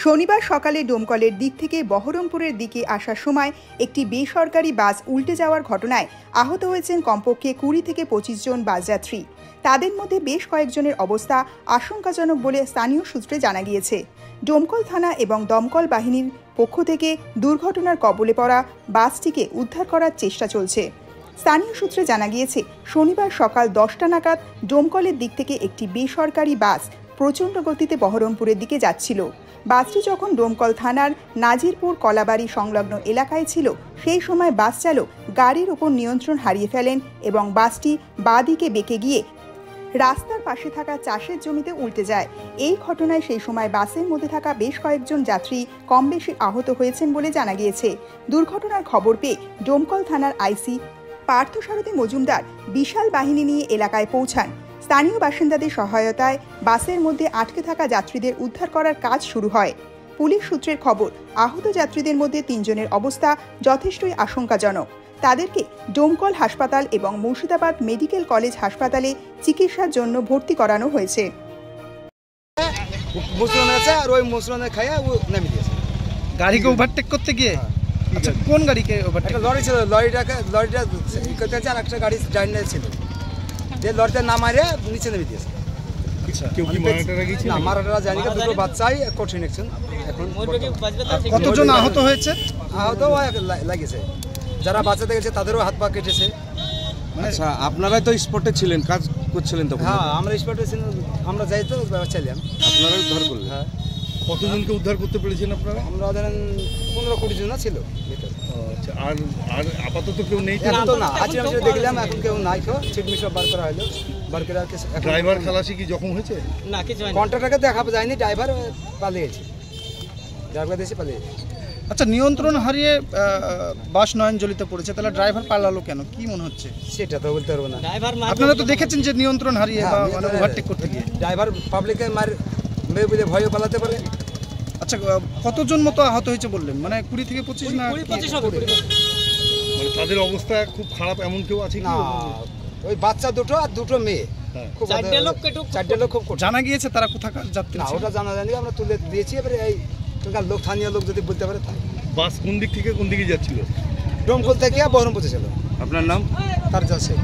শনিবার সকালে ডোমকলের দিক থেকে বহরমপুরের দিকে আসার সময় একটি বেসরকারি বাস উল্টে যাওয়ার ঘটনায় আহত হয়েছেন কমপক্ষে ২০ থেকে ২৫ জন বাসযাত্রী। তাদের মধ্যে বেশ কয়েকজনের অবস্থা আশঙ্কাজনক বলে স্থানীয় সূত্রে জানা গিয়েছে। ডোমকল থানা এবং দমকল বাহিনীর পক্ষ থেকে দুর্ঘটনার কবলে পড়া বাসটিকে উদ্ধার করার চেষ্টা চলছে। স্থানীয় সূত্রে জানা গিয়েছে, শনিবার সকাল ১০টা নাগাদ ডোমকলের দিক থেকে একটি বেসরকারি বাস প্রচণ্ড গতিতে বহরমপুরের দিকে যাচ্ছিল। বাসটি যখন ডোমকল থানার নাজিরপুর কলাবাড়ি সংলগ্ন এলাকায় ছিল, সেই সময় বাস চালক গাড়ির উপর নিয়ন্ত্রণ হারিয়ে ফেলেন এবং বাসটি বাঁ দিকে বেঁকে গিয়ে রাস্তার পাশে থাকা চাষের জমিতে উল্টে যায়। এই ঘটনায় সেই সময় বাসের মধ্যে থাকা বেশ কয়েকজন যাত্রী কম বেশি আহত হয়েছেন বলে জানা গিয়েছে। দুর্ঘটনার খবর পেয়ে ডোমকল থানার আইসি পার্থসারথী মজুমদার বিশাল বাহিনী নিয়ে এলাকায় পৌঁছান। স্থানীয় বাসিন্দাদের সহায়তায় বাসের মধ্যে আটকে থাকা যাত্রীদের উদ্ধার করার কাজ শুরু হয়। পুলিশ সূত্রের খবর, আহত যাত্রীদের মধ্যে ৩ জনের অবস্থা যথেষ্টই আশঙ্কাজনক। তাদেরকে ডোমকল হাসপাতাল এবং মুর্শিদাবাদ মেডিকেল কলেজ হাসপাতালে চিকিৎসার জন্য ভর্তি করানো হয়েছে। গাড়িকে ওভারটেক করতে গিয়ে আচ্ছা, কোন গাড়িকে ওভারটেক? লরি ছিল, লরিটা আর একটা গাড়ি জাইনে ছিল, যে লরিতে না মারে নিচে নেমে দিয়েছে। কেউ কি মারাটারা গিয়েছিল? না, মারাটারা জানি না, দুটো বাচ্চাই কঠিন অ্যাকশন। এখন কতজন আহত হয়েছে? আহত লাগেছে, যারা বাঁচাতে গেছে তাদেরও হাত পা কেটেছে। আচ্ছা, আপনারাই তো স্পটে ছিলেন, কাজ করছিলেন তখন? হ্যাঁ, আমরা স্পটে ছিলাম, আমরা যাই তো চাইলাম। আপনারাই উদ্ধার করলেন? হ্যাঁ। কতজনকে উদ্ধার করতে পেরেছেন আপনারা? আমরা ধরেন ১৫-২০ জন ছিল ভিতরে। আচ্ছা, আর আপাতত কেউ নেই? এখন তো না, আজকে আমি দেখলাম এখন কেউ নাই, চিটমি সব বার করা হলো। বার করে ড্রাইভার খালাসি কি জখম হয়েছে? না, কিছু হয়নি। কন্ট্রাক্টরকে দেখা যায়নি, ড্রাইভার পালিয়েছে, ড্রাইভার দেশে পালিয়েছে। আচ্ছা, নিয়ন্ত্রণ হারিয়ে বাস নয়নজলিতে পড়েছে, তাহলে ড্রাইভার পালালো কেন, কি মনে হচ্ছে? সেটা তো বলতে পারবো না। আপনারা তো দেখেছেন যে নিয়ন্ত্রণ হারিয়ে বা ওভারটেক করতে গিয়ে ড্রাইভার পাবলিকের মার মেয়ে বুঝে ভয়ও পালাতে পারে। আচ্ছা, কতজন মতো আহত হয়েছে বললেন? মানে ২০ থেকে ২৫ না? ২৫ হবে। মানে তাদের অবস্থা খুব খারাপ, এমন কেউ আছে না, ওই বাচ্চা দুটো আর দুটো মেয়ে, খুব 4টে লোক খুব জানা গিয়েছে তারা কোথাকার যাত্রী? না, ওটা জানা যায়নি, আমরা তুলে দিয়েছি। এবারে এই লোক, স্থানীয় লোক যদি বলতে পারে। বাস কোন দিক থেকে কোন দিকে যাচ্ছিল? ডোমকল থেকে বহরমপুর ছিল। আপনার নাম? তার যাচ্ছে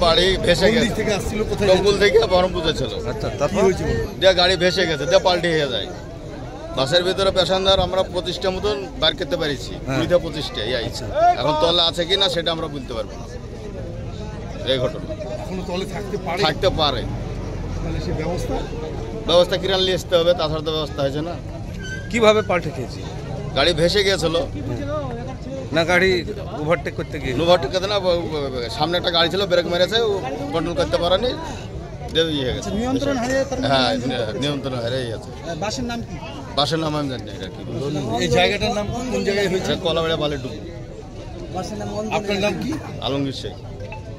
বাড়ি ভেসে গেছে, থেকে আসছিল কোথায়? ডোমকল থেকে বহরমপুরে ছিল। আচ্ছা, তারপর দিয়ে গাড়ি ভেসে গেছে, দিয়ে পাল্টে হয়ে যায়। বাসের ভিতরে প্যাসেঞ্জার আমরা 25টা মতন বার করতে পারিছি, 20-25টা। এখন তলে আছে কি না সেটা আমরা বলতে পারবো না। এই ঘটনা এখনো তলে থাকতে পারে। তাহলে সে ব্যবস্থা কিরান নিয়ে আসতে হবে, তাছাড়া তো ব্যবস্থা হয়েছে না। কিভাবে পাল্টে খেয়েছি? গাড়ি ভেসে গিয়েছিল না, গাড়ি ওভারটেক করতে গিয়ে? ওভারটেক করতে না, সামনে একটা গাড়ি ছিল, ব্রেক মেরেছে, কন্ট্রোল করতে পারেনি, হয়ে গেছে। নিয়ন্ত্রণ হারিয়ে? হ্যাঁ, নিয়ন্ত্রণ হারিয়ে গেছে। বাসের নাম কি? বাসের নাম আমি জানি না। এটা কি এই জায়গাটার নাম কোন জায়গায় হয়েছে? কলাবাড়ি বালিডুবু। আপনার নাম কি? আলমগীর শেখ।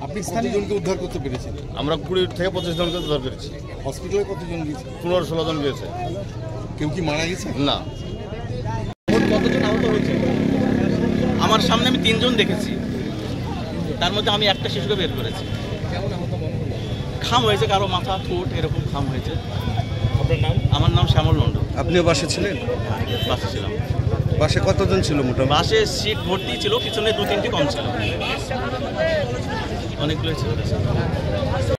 আপনি কতজনকে উদ্ধার করতে পেরেছেন? আমরা 20 থেকে 25 জনকে উদ্ধার করেছি। হসপিটালে কতজন গিয়েছে? 15-16 জন গিয়েছে। কেউ কি মারা গেছে? না। কতজন আহত হয়েছে? আমার সামনে আমি 3 জন দেখেছি, তার মধ্যে আমি একটা শিশুকে বের করেছি। খাম হয়েছে, কারো মাথা, ঠোঁট এরকম খাম হয়েছে। আপনার নাম? আমার নাম শ্যামল মণ্ডল। আপনিও বাসে ছিলেন? বাসে ছিলাম। বাসে কতজন ছিল মোটামুটি? বাসে সিট ভর্তি ছিল, পিছনে 2-3টি কম ছিল, অনেকগুলো ছিল।